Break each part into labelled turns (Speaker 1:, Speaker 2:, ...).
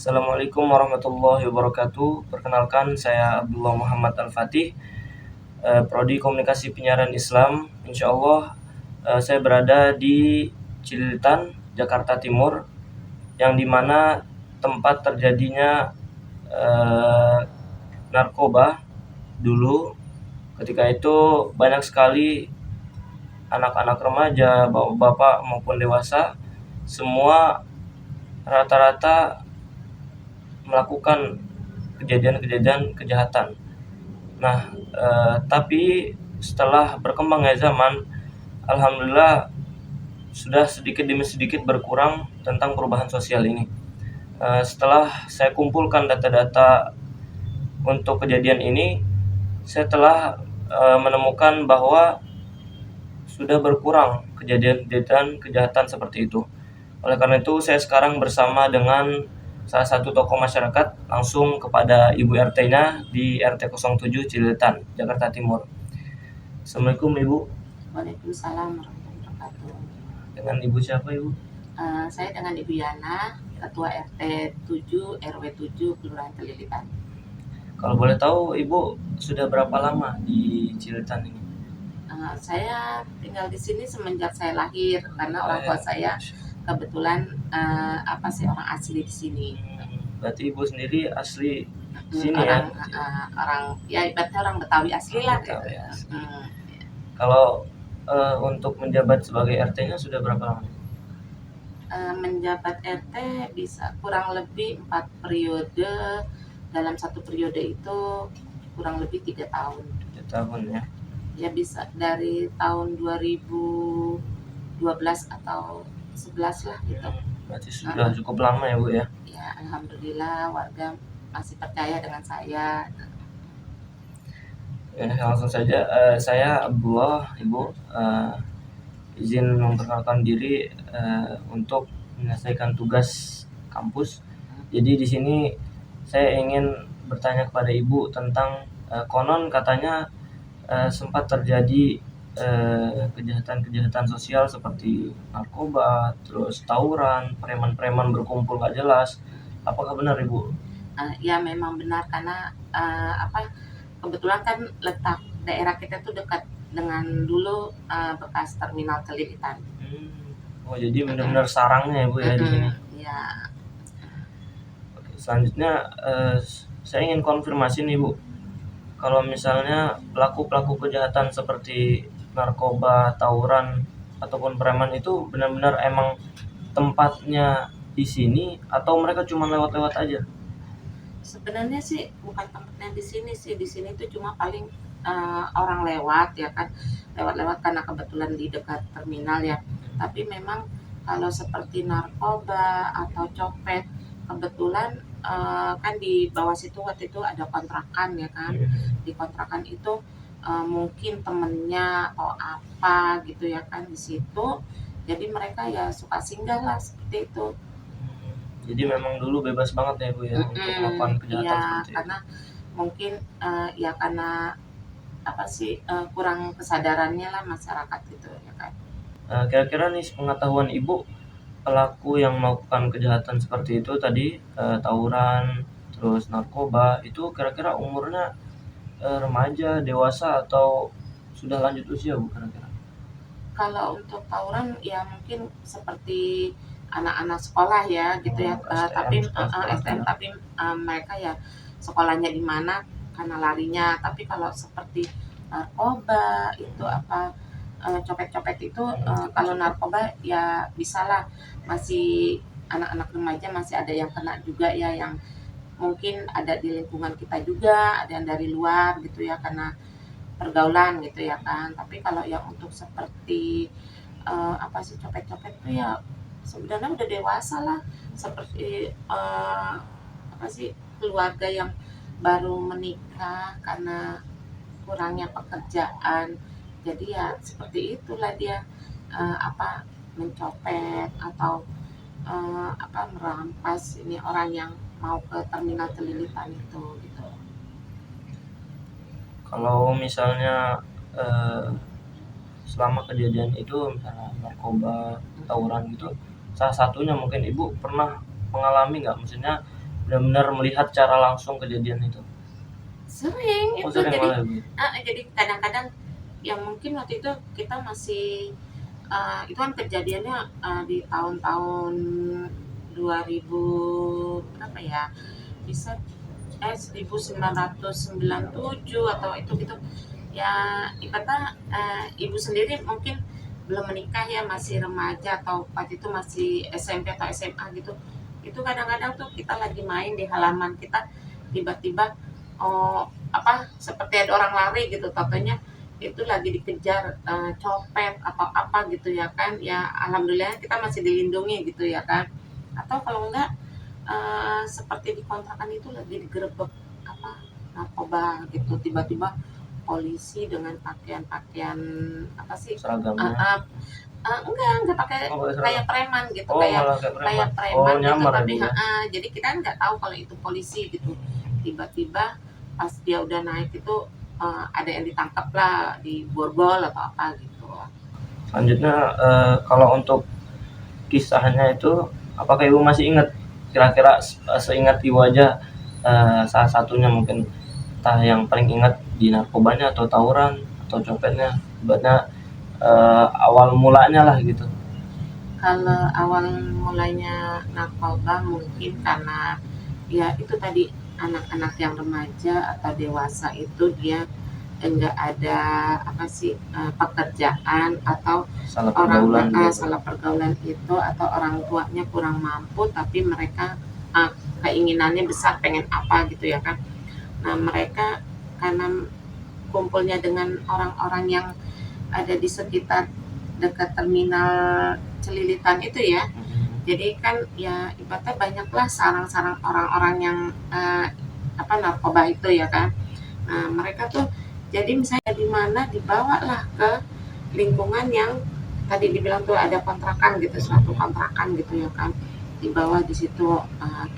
Speaker 1: Assalamualaikum warahmatullahi wabarakatuh. Perkenalkan, saya Abdullah Muhammad Al-Fatih, Prodi Komunikasi Penyiaran Islam. Insya Allah saya berada di Cililitan, Jakarta Timur, yang dimana tempat terjadinya narkoba dulu. Ketika itu banyak sekali anak-anak remaja, bapak-bapak maupun dewasa, semua rata-rata melakukan kejadian-kejadian kejahatan. Nah, tapi setelah berkembangnya zaman, alhamdulillah sudah sedikit demi sedikit berkurang tentang perubahan sosial ini. Setelah saya kumpulkan data-data untuk kejadian ini, saya telah menemukan bahwa sudah berkurang kejadian-kejadian kejahatan seperti itu. Oleh karena itu, saya sekarang bersama dengan salah satu tokoh masyarakat langsung kepada Ibu RT-nya di RT 07 Cililitan, Jakarta Timur. Assalamualaikum Ibu.
Speaker 2: Waalaikumsalam warahmatullahi wabarakatuh.
Speaker 1: Dengan Ibu siapa Ibu?
Speaker 2: Saya dengan Ibu Yana, Ketua RT 7 RW 7 Kelurahan Cililitan.
Speaker 1: Kalau boleh tahu Ibu sudah berapa lama di Cililitan ini?
Speaker 2: Saya tinggal di sini semenjak saya lahir karena orang tua saya kebetulan orang asli di sini.
Speaker 1: Berarti Ibu sendiri asli sini
Speaker 2: orang,
Speaker 1: ya?
Speaker 2: orang ya ibaratnya orang Betawi asli lah.
Speaker 1: Betawi asli. Kalau untuk menjabat sebagai RT-nya sudah berapa lama?
Speaker 2: Menjabat RT bisa kurang lebih 4 periode. Dalam satu periode itu kurang lebih 3 tahun.
Speaker 1: 3 tahun ya?
Speaker 2: Ya bisa dari tahun 2012 atau 11 lah gitu.
Speaker 1: Berarti sudah cukup lama ya Bu ya?
Speaker 2: Ya alhamdulillah warga masih percaya dengan saya.
Speaker 1: Ya, langsung saja, saya Abdullah, Ibu, izin memperkenalkan diri untuk menyelesaikan tugas kampus. Jadi di sini saya ingin bertanya kepada Ibu tentang konon katanya sempat terjadi kejahatan-kejahatan sosial seperti narkoba, terus tawuran, preman-preman berkumpul gak jelas. Apakah benar Ibu?
Speaker 2: Ya memang benar karena kebetulan kan letak daerah kita tuh dekat dengan dulu bekas terminal Cililitan.
Speaker 1: Oh jadi benar-benar sarangnya ya Bu ya di sini.
Speaker 2: Ya.
Speaker 1: Oke, selanjutnya saya ingin konfirmasi nih Bu. Kalau misalnya pelaku-pelaku kejahatan seperti narkoba, tawuran ataupun preman itu benar-benar emang tempatnya di sini atau mereka cuma lewat-lewat aja?
Speaker 2: Sebenarnya sih bukan tempatnya di sini sih. Di sini tuh cuma paling orang lewat ya kan. Lewat-lewat karena kebetulan di dekat terminal ya. Tapi memang kalau seperti narkoba atau copet, kebetulan kan di bawah situ waktu itu ada kontrakan ya kan. Di kontrakan itu mungkin temennya atau apa gitu ya kan di situ. Jadi mereka ya suka singgah lah seperti itu.
Speaker 1: Jadi memang dulu bebas banget ya Bu ya untuk melakukan kejahatan
Speaker 2: Iya,
Speaker 1: seperti itu.
Speaker 2: karena mungkin karena kurang kesadarannya lah masyarakat gitu ya kan.
Speaker 1: Kira-kira nih pengetahuan Ibu, pelaku yang melakukan kejahatan seperti itu tadi, tawuran, terus narkoba, itu kira-kira umurnya remaja, dewasa, atau sudah lanjut usia Bu kira-kira?
Speaker 2: Kalau untuk tawuran ya mungkin seperti anak-anak sekolah ya gitu ya. Tapi STM tapi mereka ya sekolahnya di mana karena larinya. Tapi kalau seperti narkoba itu copet-copet itu kalau narkoba ya bisalah, masih anak-anak remaja masih ada yang kena juga ya, yang mungkin ada di lingkungan kita juga, ada yang dari luar gitu ya karena pergaulan gitu ya kan. Tapi kalau yang untuk seperti copet-copet itu ya sebenarnya udah dewasa lah, seperti keluarga yang baru menikah karena kurangnya pekerjaan. Jadi ya seperti itulah dia mencopet atau merampas ini orang yang mau ke terminal Cililitan itu gitu.
Speaker 1: Kalau misalnya selama kejadian itu misalnya narkoba, tawuran gitu, salah satunya mungkin Ibu pernah mengalami nggak? Maksudnya benar-benar melihat cara langsung kejadian itu?
Speaker 2: Sering itu,
Speaker 1: Sering
Speaker 2: jadi
Speaker 1: malah, Bu?
Speaker 2: jadi kadang-kadang ya mungkin waktu itu kita masih itu kan kejadiannya di tahun-tahun 2000 berapa ya, bisa 1997 atau itu gitu ya. Ibaratnya ibu sendiri mungkin belum menikah ya, masih remaja atau waktu itu masih SMP atau SMA gitu. Itu kadang-kadang tuh kita lagi main di halaman kita, tiba-tiba seperti ada orang lari gitu, totonya itu lagi dikejar copet atau apa gitu ya kan. Ya alhamdulillah kita masih dilindungi gitu ya kan. Atau kalau enggak seperti di kontrakan itu lagi digerebek narkoba gitu, tiba-tiba polisi dengan pakaian-pakaian apa sih,
Speaker 1: Seragamnya?
Speaker 2: enggak pakai
Speaker 1: Oh, pakai seragam.
Speaker 2: kayak preman gitu,
Speaker 1: Oh, malah kayak
Speaker 2: kayak
Speaker 1: preman.
Speaker 2: preman
Speaker 1: Oh,
Speaker 2: gitu,
Speaker 1: nyamar ya,
Speaker 2: tapi
Speaker 1: Bu, ya?
Speaker 2: jadi kita nggak tahu kalau itu polisi gitu. Tiba-tiba pas dia udah naik itu ada yang ditangkap lah di borgol atau apa gitu.
Speaker 1: Selanjutnya, kalau untuk kisahnya itu, apakah Ibu masih ingat? Kira-kira seingat Ibu aja, salah satunya mungkin, entah yang paling ingat di narkobanya atau tawuran atau copetnya, ibaratnya awal mulanya lah gitu.
Speaker 2: Kalau awal mulanya narkoba mungkin karena ya itu tadi, anak-anak yang remaja atau dewasa itu dia enggak ada apa sih, pekerjaan atau
Speaker 1: Salah
Speaker 2: orang
Speaker 1: pergaulan gitu.
Speaker 2: salah pergaulan itu, atau orang tuanya kurang mampu tapi mereka keinginannya besar, pengen apa gitu ya kan. Nah mereka karena kumpulnya dengan orang-orang yang ada di sekitar dekat terminal Celilitan itu ya, jadi kan ya ibaratnya banyaklah sarang-sarang orang-orang yang narkoba itu ya kan. Nah mereka tuh jadi misalnya di mana dibawalah ke lingkungan yang tadi dibilang tuh ada kontrakan gitu, suatu kontrakan gitu ya kan, dibawa di situ.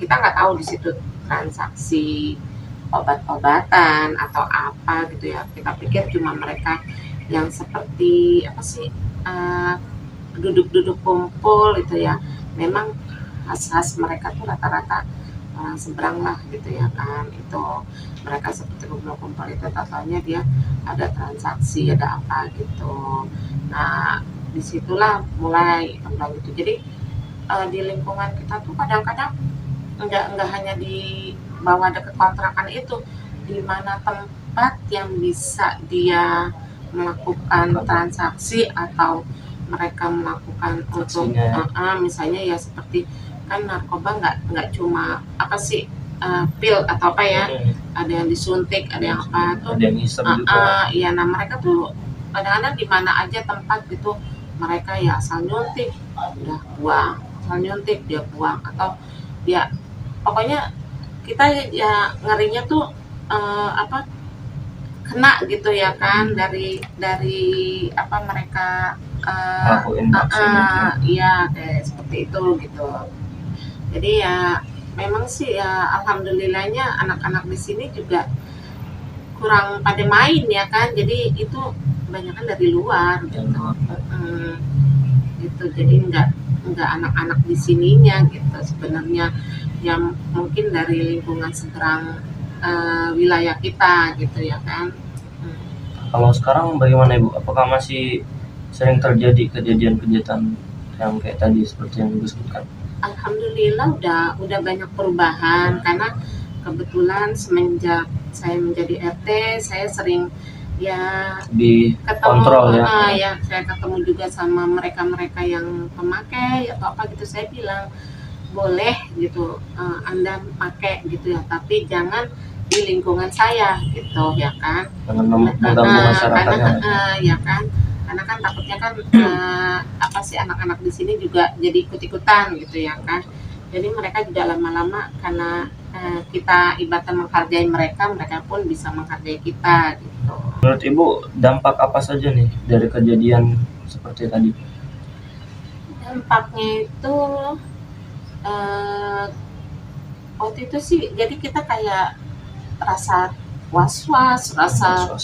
Speaker 2: Kita nggak tahu di situ transaksi obat-obatan atau apa gitu ya, kita pikir cuma mereka yang seperti apa sih, duduk-duduk kumpul gitu ya. Memang khas-khas mereka tuh rata-rata orang seberang lah gitu ya kan. Itu mereka seperti kumpul-kumpul itu, totalnya dia ada transaksi, ada apa gitu. Nah disitulah mulai tentang gitu. Jadi di lingkungan kita tuh kadang-kadang enggak hanya di bawah dekat kontrakan itu, di mana tempat yang bisa dia melakukan transaksi atau mereka melakukan untuk misalnya ya seperti kan narkoba nggak cuma apa sih, pil atau apa ya, ada yang disuntik, ada yang apa tuh,
Speaker 1: ada yang hisap juga.
Speaker 2: Iya, nah mereka tuh kadang-kadang di mana aja tempat gitu mereka ya asal nyuntik udah buang, asal nyuntik dia buang, atau dia pokoknya kita ya ngerinya tuh kena gitu ya kan, dari apa mereka
Speaker 1: Lakuin aksi gitu.
Speaker 2: iya kayak seperti itu gitu. Jadi ya memang sih ya alhamdulillahnya anak-anak di sini juga kurang pada main ya kan, jadi itu kebanyakan dari luar gitu. Gitu, jadi enggak anak-anak di sininya gitu sebenarnya, yang mungkin dari lingkungan seberang wilayah kita gitu ya kan.
Speaker 1: Kalau sekarang bagaimana Ibu? Apakah masih sering terjadi kejadian-kejadian yang kayak tadi seperti yang Ibu sebutkan?
Speaker 2: Alhamdulillah udah banyak perubahan, karena kebetulan semenjak saya menjadi RT saya sering ya
Speaker 1: dikontrol
Speaker 2: ya, saya ketemu juga sama mereka-mereka yang pemakai atau apa gitu. Saya bilang boleh gitu, Anda pakai gitu ya, tapi jangan di lingkungan saya gitu ya kan,
Speaker 1: mengganggu masyarakat
Speaker 2: ya kan, karena kan takutnya kan apa sih anak-anak di sini juga jadi ikut-ikutan gitu ya kan. Jadi mereka juga lama-lama karena kita ibaratnya menghargai mereka, mereka pun bisa menghargai kita gitu.
Speaker 1: Menurut Ibu dampak apa saja nih dari kejadian seperti tadi?
Speaker 2: Dampaknya itu waktu itu sih jadi kita kayak rasa was-was, rasa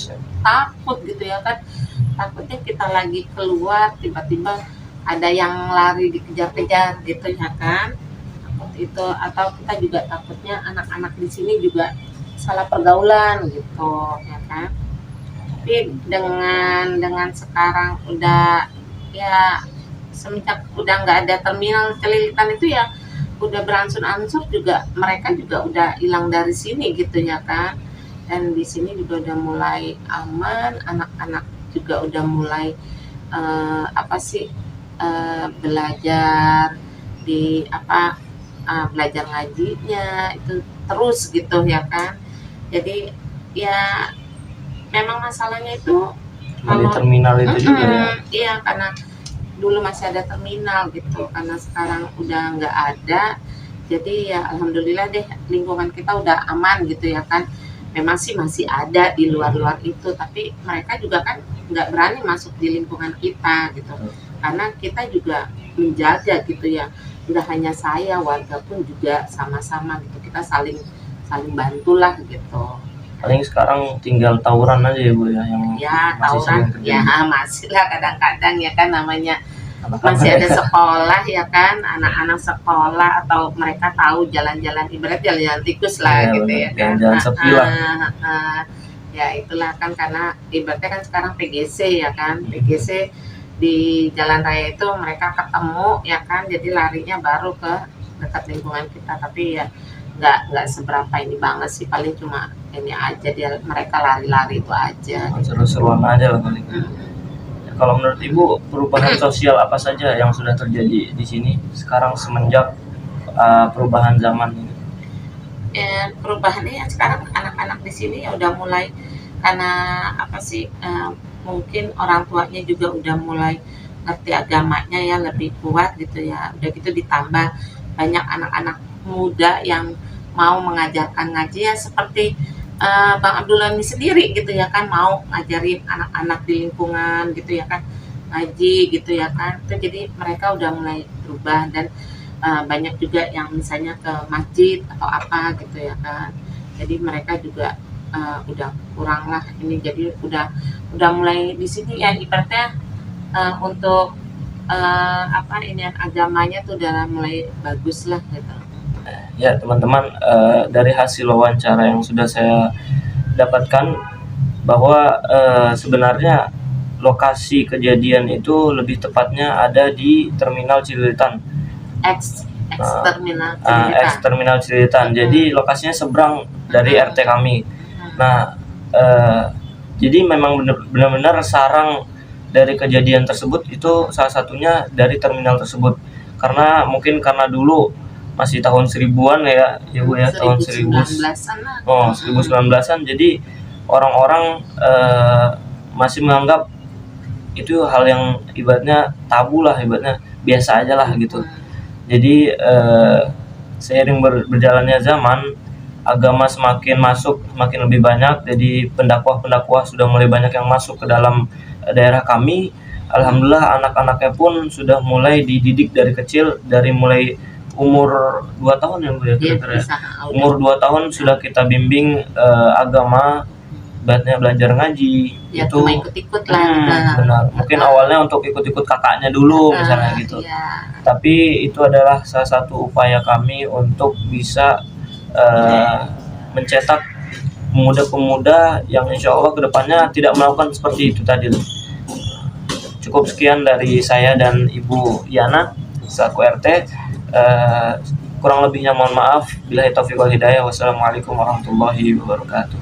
Speaker 2: takut gitu ya kan. Takutnya kita lagi keluar tiba-tiba ada yang lari dikejar-kejar gitu ya kan. Takut itu, atau kita juga takutnya anak-anak di sini juga salah pergaulan gitu ya kan. Tapi dengan sekarang udah ya, semenjak udah nggak ada terminal Celilitan itu ya, udah beransur-ansur juga mereka juga udah hilang dari sini gitu ya kan. Dan di sini juga udah mulai aman, anak-anak juga udah mulai belajar di belajar ngajinya itu terus gitu ya kan. Jadi ya memang masalahnya itu
Speaker 1: Di terminal itu juga ya.
Speaker 2: Iya, karena dulu masih ada terminal gitu, karena sekarang udah nggak ada. Jadi ya alhamdulillah deh, lingkungan kita udah aman gitu ya kan. Memang sih masih ada di luar-luar itu, tapi mereka juga kan nggak berani masuk di lingkungan kita gitu, karena kita juga menjaga gitu ya. Udah hanya saya, warga pun juga sama-sama gitu, kita saling bantulah gitu.
Speaker 1: Paling sekarang tinggal tawuran aja ya Bu ya, yang
Speaker 2: Ya
Speaker 1: masih sering
Speaker 2: tawuran
Speaker 1: terjadi.
Speaker 2: ya masih lah kadang-kadang ya kan, namanya
Speaker 1: Anak-anak
Speaker 2: masih
Speaker 1: ya.
Speaker 2: ada sekolah ya kan, anak-anak sekolah atau mereka tahu jalan-jalan, ibarat jalan-jalan tikus lah
Speaker 1: Iya,
Speaker 2: gitu
Speaker 1: bener.
Speaker 2: ya kan.
Speaker 1: Jalan-jalan sepi lah.
Speaker 2: Ya itulah kan, karena ibaratnya kan sekarang PGC ya kan, PGC di jalan raya itu mereka ketemu ya kan, jadi larinya baru ke dekat lingkungan kita. Tapi ya nggak seberapa ini banget sih, paling cuma ini aja, dia mereka lari-lari itu aja.
Speaker 1: Seru-seruan aja lah paling. Ya, kalau menurut Ibu, perubahan sosial apa saja yang sudah terjadi di sini sekarang semenjak perubahan zaman ini?
Speaker 2: Perubahannya ya sekarang anak-anak di sini ya udah mulai, karena mungkin orang tuanya juga udah mulai ngerti agamanya ya, lebih kuat gitu ya. Udah gitu ditambah banyak anak-anak muda yang mau mengajarkan ngaji ya, seperti Bang Abdullah ini sendiri gitu ya kan, mau ngajarin anak-anak di lingkungan gitu ya kan, ngaji gitu ya kan. Itu jadi mereka udah mulai berubah, dan banyak juga yang misalnya ke masjid atau apa gitu ya kan. Jadi mereka juga udah kurang lah ini, jadi udah mulai di sini ya, ibaratnya untuk agamanya tuh udah mulai bagus lah gitu.
Speaker 1: Ya teman-teman, dari hasil wawancara yang sudah saya dapatkan bahwa sebenarnya lokasi kejadian itu lebih tepatnya ada di Terminal Cililitan.
Speaker 2: Terminal
Speaker 1: Cililitan. Jadi lokasinya seberang dari RT kami. Nah, jadi memang benar-benar sarang dari kejadian tersebut itu salah satunya dari terminal tersebut. Karena mungkin karena dulu masih tahun 1000-an ya Bu ya, tahun 1919-an. Jadi orang-orang masih menganggap itu hal yang ibaratnya tabu lah, ibaratnya biasa aja lah gitu. Jadi seiring berjalannya zaman, agama semakin lebih banyak, jadi pendakwah sudah mulai banyak yang masuk ke dalam daerah kami. Alhamdulillah anak-anaknya pun sudah mulai dididik dari kecil, dari mulai umur 2 tahun ya Bu ya, kira-kira. Umur 2 tahun sudah kita bimbing agama, belajar ngaji.
Speaker 2: Ya,
Speaker 1: itu
Speaker 2: cuma ikut-ikut lah.
Speaker 1: Benar. Mungkin awalnya untuk ikut-ikut kakaknya dulu misalnya gitu.
Speaker 2: Ya.
Speaker 1: Tapi itu adalah salah satu upaya kami untuk bisa mencetak pemuda-pemuda yang insya Allah kedepannya tidak melakukan seperti itu tadi. Cukup sekian dari saya dan Ibu Yana selaku RT. Kurang lebihnya mohon maaf. Billahi taufiq wal hidayah. Wassalamualaikum warahmatullahi wabarakatuh.